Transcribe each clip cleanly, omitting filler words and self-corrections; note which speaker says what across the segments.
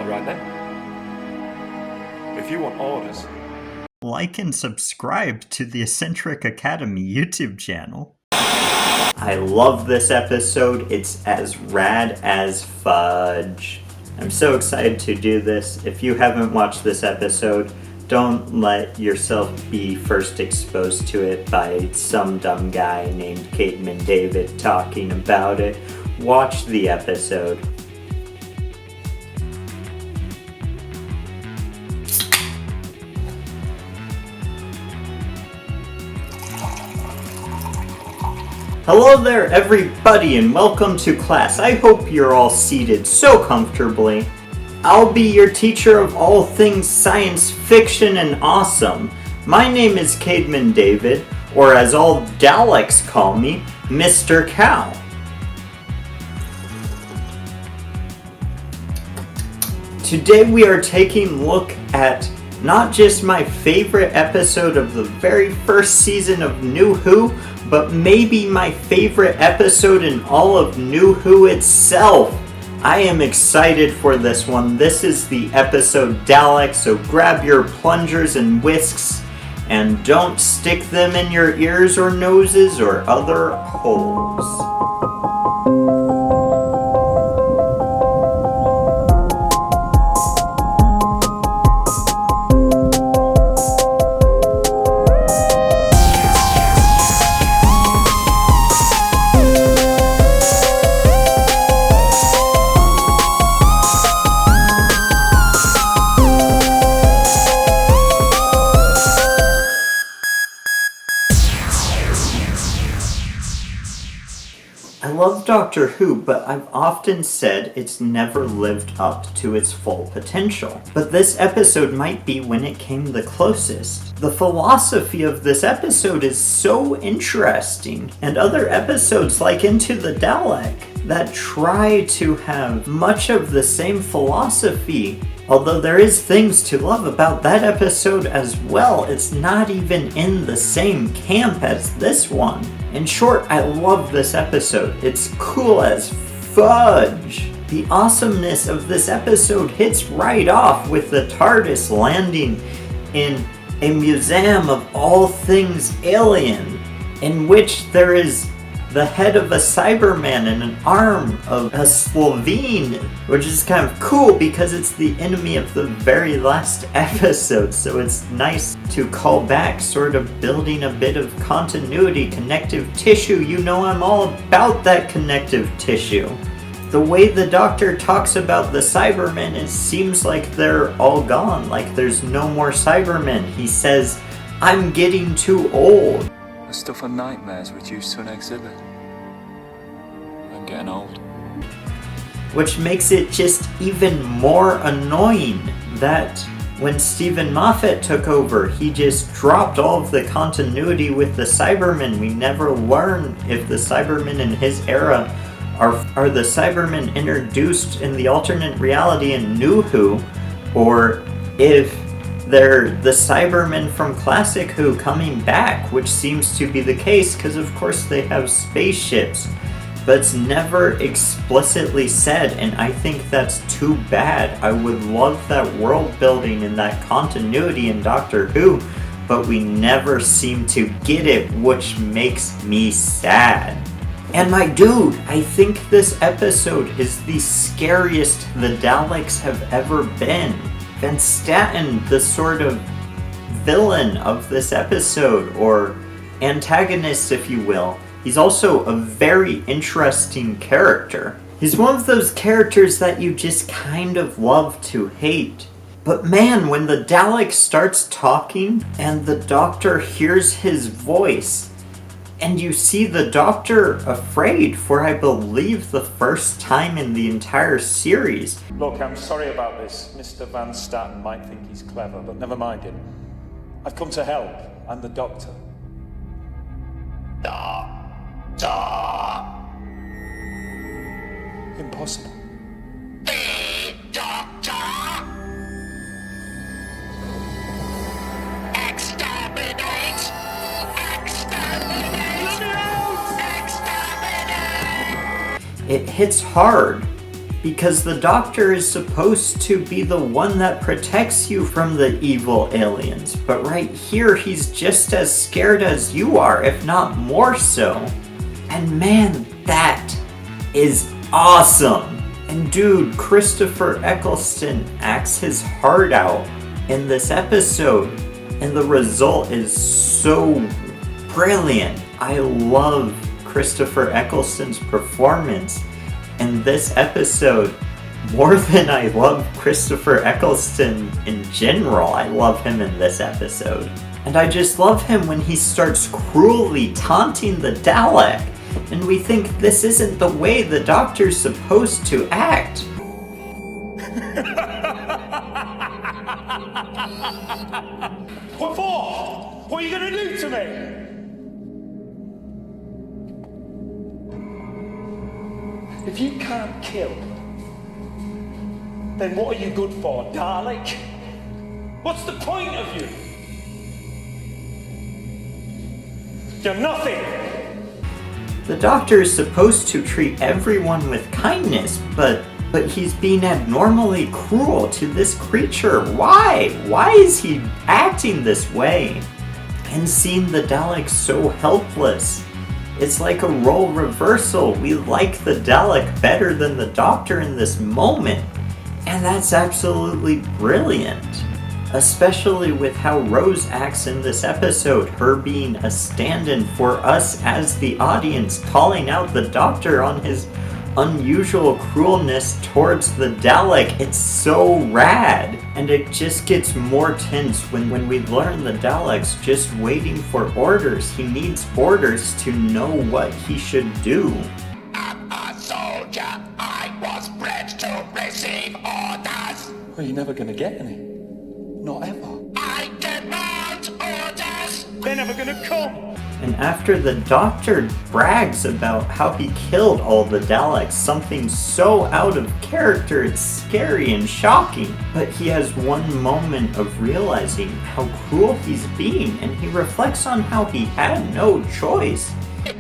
Speaker 1: Alright then. If you want orders...
Speaker 2: Like and subscribe to the Eccentric Academy YouTube channel. I love this episode. It's as rad as fudge. I'm so excited to do this. If you haven't watched this episode, don't let yourself be first exposed to it by some dumb guy named Cademan David talking about it. Watch the episode. Hello there everybody and welcome to class. I hope you're all seated so comfortably. I'll be your teacher of all things science fiction and awesome. My name is Cademan David, or as all Daleks call me, Mr. Cow. Today we are taking a look at not just my favorite episode of the very first season of New Who, but maybe my favorite episode in all of New Who itself. I am excited for this one. This is the episode Dalek, so grab your plungers and whisks and don't stick them in your ears or noses or other holes. I love Doctor Who, but I've often said it's never lived up to its full potential. But this episode might be when it came the closest. The philosophy of this episode is so interesting, and other episodes like Into the Dalek that try to have much of the same philosophy. Although there is things to love about that episode as well, it's not even in the same camp as this one. In short, I love this episode. It's cool as fudge. The awesomeness of this episode hits right off with the TARDIS landing in a museum of all things alien, in which there is the head of a Cyberman and an arm of a Slovene, which is kind of cool because it's the enemy of the very last episode, so it's nice to call back, sort of building a bit of continuity, connective tissue. You know I'm all about that connective tissue. The way the Doctor talks about the Cybermen, it seems like they're all gone, like there's no more Cybermen. He says, "I'm getting too old."
Speaker 1: The stuff of nightmares reduced to an exhibit. I'm getting old.
Speaker 2: Which makes it just even more annoying that when Stephen Moffat took over, he just dropped all of the continuity with the Cybermen. We never learn if the Cybermen in his era are the Cybermen introduced in the alternate reality in New Who, or if they're the Cybermen from Classic Who coming back, which seems to be the case because of course they have spaceships, but it's never explicitly said, and I think that's too bad. I would love that world building and that continuity in Doctor Who, but we never seem to get it, which makes me sad. And my dude, I think this episode is the scariest the Daleks have ever been. Van Staten, the sort of villain of this episode, or antagonist if you will, he's also a very interesting character. He's one of those characters that you just kind of love to hate. But man, when the Dalek starts talking and the Doctor hears his voice, and you see the Doctor afraid for, I believe, the first time in the entire series.
Speaker 1: Look, I'm sorry about this. Mr. Van Staten might think he's clever, but never mind him. I've come to help. I'm the Doctor. Impossible.
Speaker 2: It hits hard Because the Doctor is supposed to be the one that protects you from the evil aliens, but right here he's just as scared as you are, if not more so. And man, that is awesome! And dude, Christopher Eccleston acts his heart out in this episode, and the result is so brilliant. I love Christopher Eccleston's performance in this episode more than I love Christopher Eccleston in general. I love him in this episode. And I just love him when he starts cruelly taunting the Dalek, and we think this isn't the way the Doctor's supposed to act.
Speaker 1: What for? What are you gonna do to me? If you can't kill, then what are you good for, Dalek? What's the point of you? You're nothing!
Speaker 2: The Doctor is supposed to treat everyone with kindness, but he's being abnormally cruel to this creature. Why? Why is he acting this way? And seeing the Dalek so helpless, it's like a role reversal. We like the Dalek better than the Doctor in this moment, and that's absolutely brilliant. Especially with how Rose acts in this episode, her being a stand-in for us as the audience, calling out the Doctor on his unusual cruelness towards the Dalek. It's so rad, and it just gets more tense when we learn the Dalek's just waiting for orders. He needs orders to know what he should do.
Speaker 3: I'm a soldier. I was bred to receive orders.
Speaker 1: Well, you're never gonna get any. Not ever.
Speaker 3: I demand orders.
Speaker 1: They're never gonna come.
Speaker 2: And after the Doctor brags about how he killed all the Daleks, something so out of character, it's scary and shocking. But he has one moment of realizing how cruel he's being, and he reflects on how he had no choice.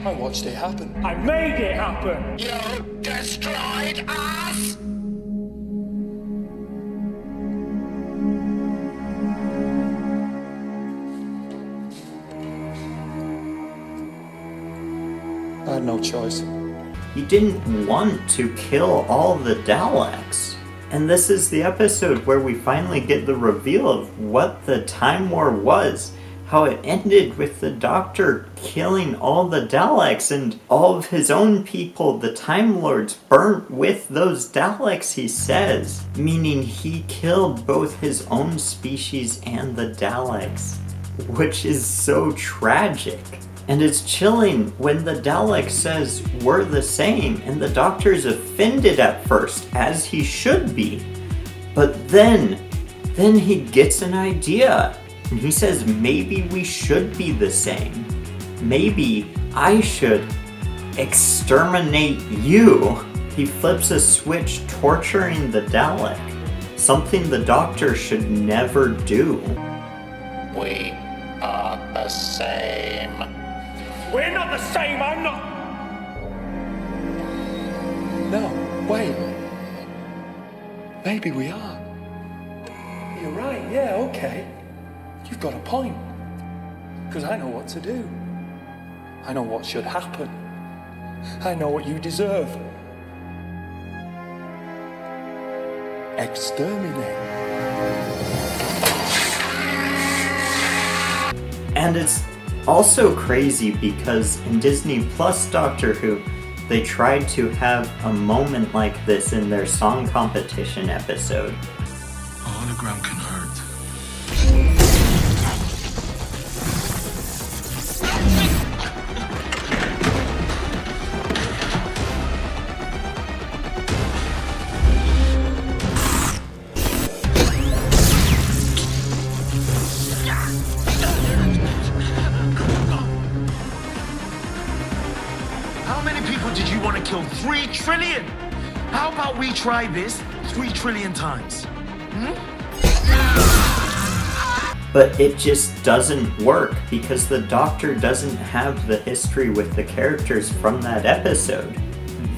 Speaker 1: I watched it happen. I made it happen.
Speaker 3: You destroyed us.
Speaker 1: I had no choice.
Speaker 2: He didn't want to kill all the Daleks. And this is the episode where we finally get the reveal of what the Time War was. How it ended with the Doctor killing all the Daleks and all of his own people, the Time Lords, burnt with those Daleks, he says. Meaning he killed both his own species and the Daleks. Which is so tragic. And it's chilling when the Dalek says, "We're the same," and the Doctor's offended at first, as he should be. But then he gets an idea, and he says, maybe we should be the same. Maybe I should exterminate you. He flips a switch, torturing the Dalek, something the Doctor should never do.
Speaker 3: We are the same.
Speaker 1: We're not the same, I'm not... No, wait. Maybe we are. You're right, yeah, okay. You've got a point. Because I know what to do. I know what should happen. I know what you deserve. Exterminate.
Speaker 2: And it's also crazy because in Disney Plus Doctor Who, they tried to have a moment like this in their song competition episode.
Speaker 4: A hologram can hurt.
Speaker 5: How many people did you want to kill? 3 trillion? How about we try this 3 trillion times?
Speaker 2: But it just doesn't work because the Doctor doesn't have the history with the characters from that episode.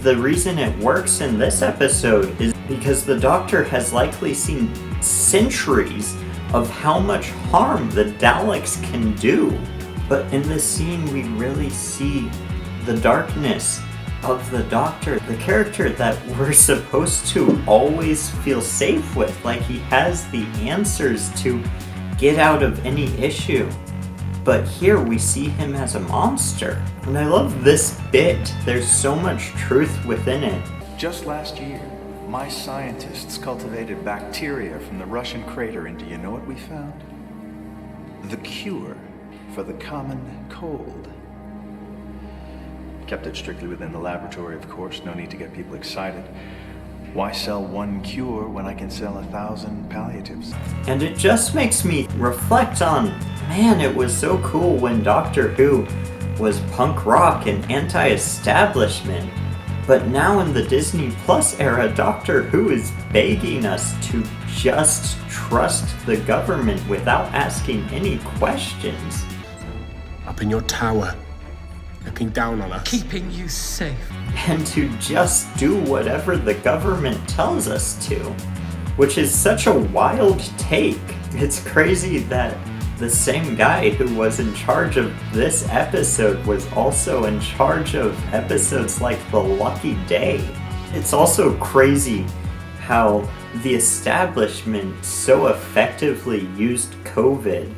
Speaker 2: the reason it works in this episode is because the Doctor has likely seen centuries of how much harm the Daleks can do. But in this scene, we really see the darkness of the Doctor, the character that we're supposed to always feel safe with, like he has the answers to get out of any issue. But here we see him as a monster. And I love this bit. There's so much truth within it.
Speaker 6: Just last year, my scientists cultivated bacteria from the Russian crater, and do you know what we found? The cure for the common cold. Kept it strictly within the laboratory, of course. No need to get people excited. Why sell one cure when I can sell 1,000 palliatives?
Speaker 2: And it just makes me reflect on, man, it was so cool when Doctor Who was punk rock and anti-establishment. But now in the Disney Plus era, Doctor Who is begging us to just trust the government without asking any questions.
Speaker 4: Up in your tower, looking down on us.
Speaker 7: Keeping you safe.
Speaker 2: And to just do whatever the government tells us to, which is such a wild take. It's crazy that the same guy who was in charge of this episode was also in charge of episodes like The Lucky Day. It's also crazy how the establishment so effectively used COVID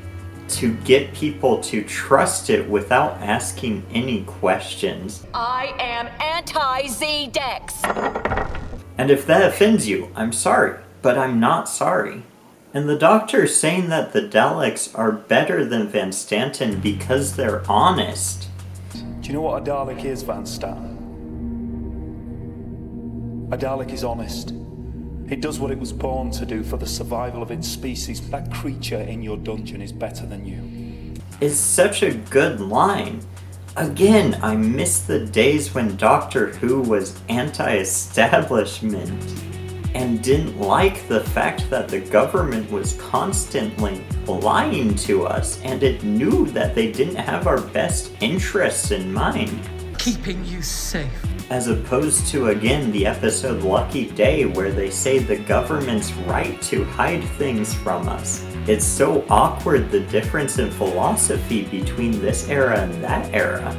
Speaker 2: to get people to trust it without asking any questions.
Speaker 8: I am anti-Z-Dex.
Speaker 2: And if that offends you, I'm sorry, but I'm not sorry. And the Doctor saying that the Daleks are better than Van Stanton because they're honest.
Speaker 1: Do you know what a Dalek is, Van Stan? A Dalek is honest. It does what it was born to do for the survival of its species. That creature in your dungeon is better than you.
Speaker 2: It's such a good line. Again, I miss the days when Doctor Who was anti-establishment and didn't like the fact that the government was constantly lying to us, and it knew that they didn't have our best interests in mind.
Speaker 7: Keeping you safe.
Speaker 2: As opposed to, again, the episode Lucky Day, where they say the government's right to hide things from us. It's so awkward, the difference in philosophy between this era and that era.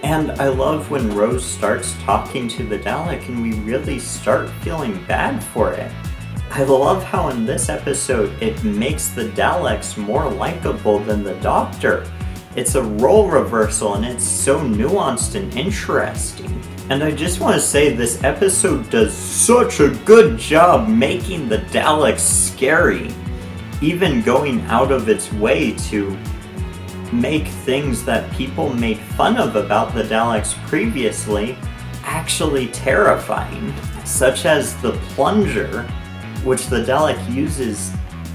Speaker 2: And I love when Rose starts talking to the Dalek and we really start feeling bad for it. I love how in this episode it makes the Daleks more likable than the Doctor. It's a role reversal and it's so nuanced and interesting. And I just want to say this episode does such a good job making the Daleks scary. Even going out of its way to make things that people made fun of about the Daleks previously actually terrifying. Such as the plunger, which the Dalek uses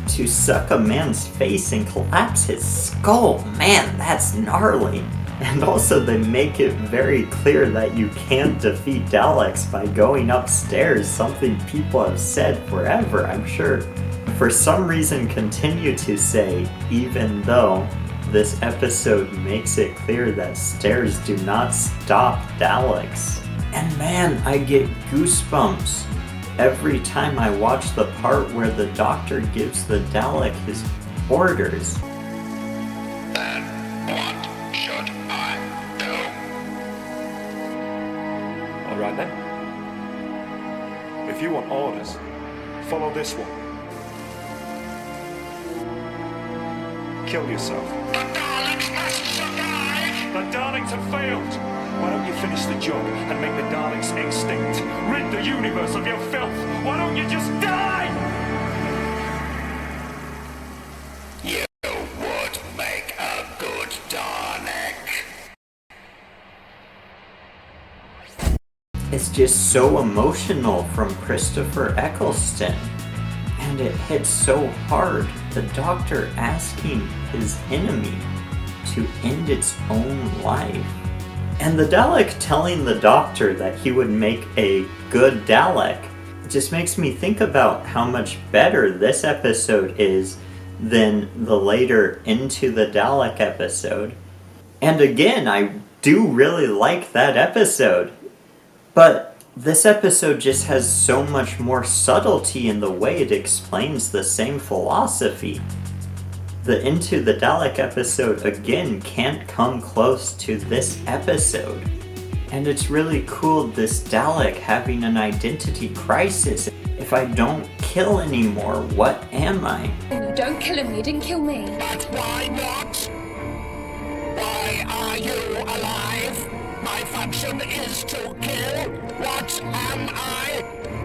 Speaker 2: to suck a man's face and collapse his skull. Man, that's gnarly. And also they make it very clear that you can't defeat Daleks by going upstairs, something people have said forever, I'm sure. For some reason continue to say, even though this episode makes it clear that stairs do not stop Daleks. And man, I get goosebumps every time I watch the part where the Doctor gives the Dalek his orders.
Speaker 3: Then what should I do?
Speaker 1: All right then. If you want orders, follow this one. Kill yourself.
Speaker 3: The Daleks must survive!
Speaker 1: The Daleks have failed! Why don't you finish the job and make the Daleks extinct? Rid the universe of your filth! Why don't you just die?
Speaker 3: You would make a good Dalek.
Speaker 2: It's just so emotional from Christopher Eccleston. And it hits so hard, the Doctor asking his enemy to end its own life. And the Dalek telling the Doctor that he would make a good Dalek just makes me think about how much better this episode is than the later Into the Dalek episode. And again, I do really like that episode. But this episode just has so much more subtlety in the way it explains the same philosophy. The Into the Dalek episode, again, can't come close to this episode. And it's really cool, this Dalek having an identity crisis. If I don't kill anymore, what am I?
Speaker 9: No, don't kill him, you didn't kill me.
Speaker 3: But why not? Why are you alive? My function is to kill. What am I?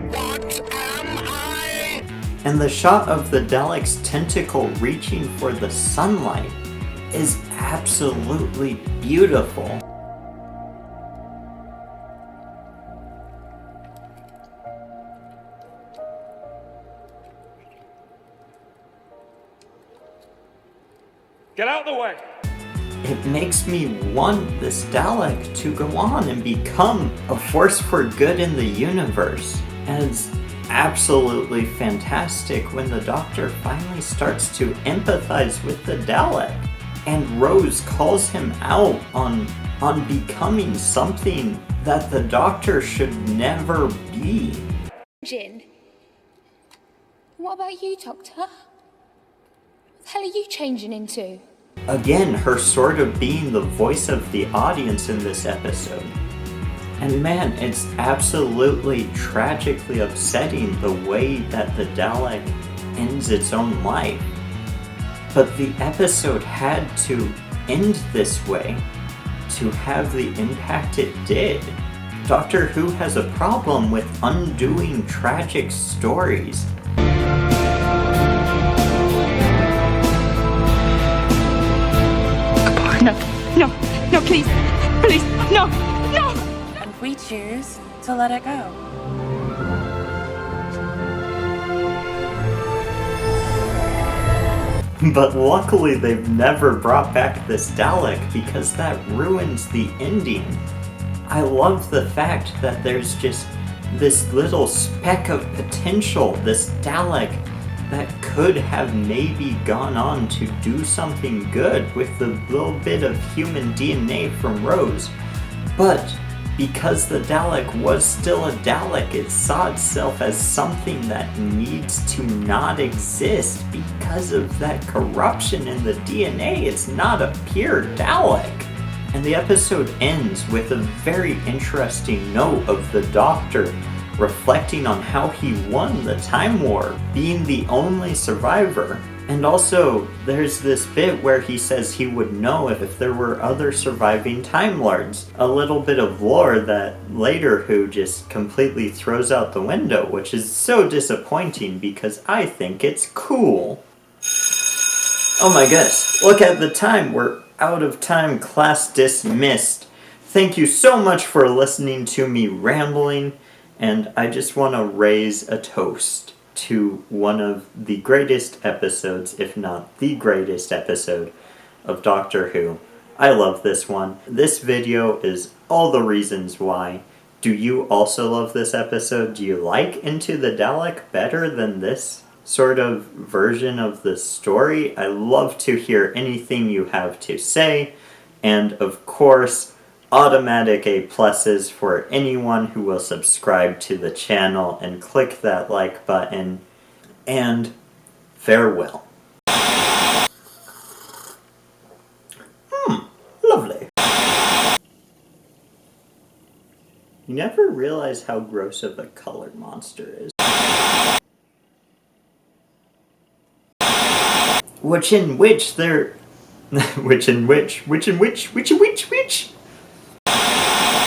Speaker 3: What am I?
Speaker 2: And the shot of the Dalek's tentacle reaching for the sunlight is absolutely beautiful.
Speaker 1: Get out of the way!
Speaker 2: It makes me want this Dalek to go on and become a force for good in the universe. And it's absolutely fantastic when the Doctor finally starts to empathize with the Dalek. And Rose calls him out on becoming something that the Doctor should never be.
Speaker 9: Jin. What about you, Doctor? What the hell are you changing into?
Speaker 2: Again, her sort of being the voice of the audience in this episode. And man, it's absolutely tragically upsetting the way that the Dalek ends its own life. But the episode had to end this way to have the impact it did. Doctor Who has a problem with undoing tragic stories.
Speaker 10: No, please, no!
Speaker 11: And we choose to let it go.
Speaker 2: But luckily they've never brought back this Dalek because that ruins the ending. I love the fact that there's just this little speck of potential, this Dalek that could have maybe gone on to do something good with the little bit of human DNA from Rose. But because the Dalek was still a Dalek, it saw itself as something that needs to not exist because of that corruption in the DNA. It's not a pure Dalek. And the episode ends with a very interesting note of the Doctor reflecting on how he won the Time War, being the only survivor. And also, there's this bit where he says he would know if there were other surviving Time Lords. A little bit of lore that later Who just completely throws out the window, which is so disappointing because I think it's cool. Oh my goodness, look at the time, we're out of time, class dismissed. Thank you so much for listening to me rambling. And I just want to raise a toast to one of the greatest episodes, if not the greatest episode, of Doctor Who. I love this one. This video is all the reasons why. Do you also love this episode? Do you like Into the Dalek better than this sort of version of the story? I love to hear anything you have to say. And of course, automatic A+ for anyone who will subscribe to the channel and click that like button. And farewell. Lovely. You never realize how gross of a colored monster is. Which in which?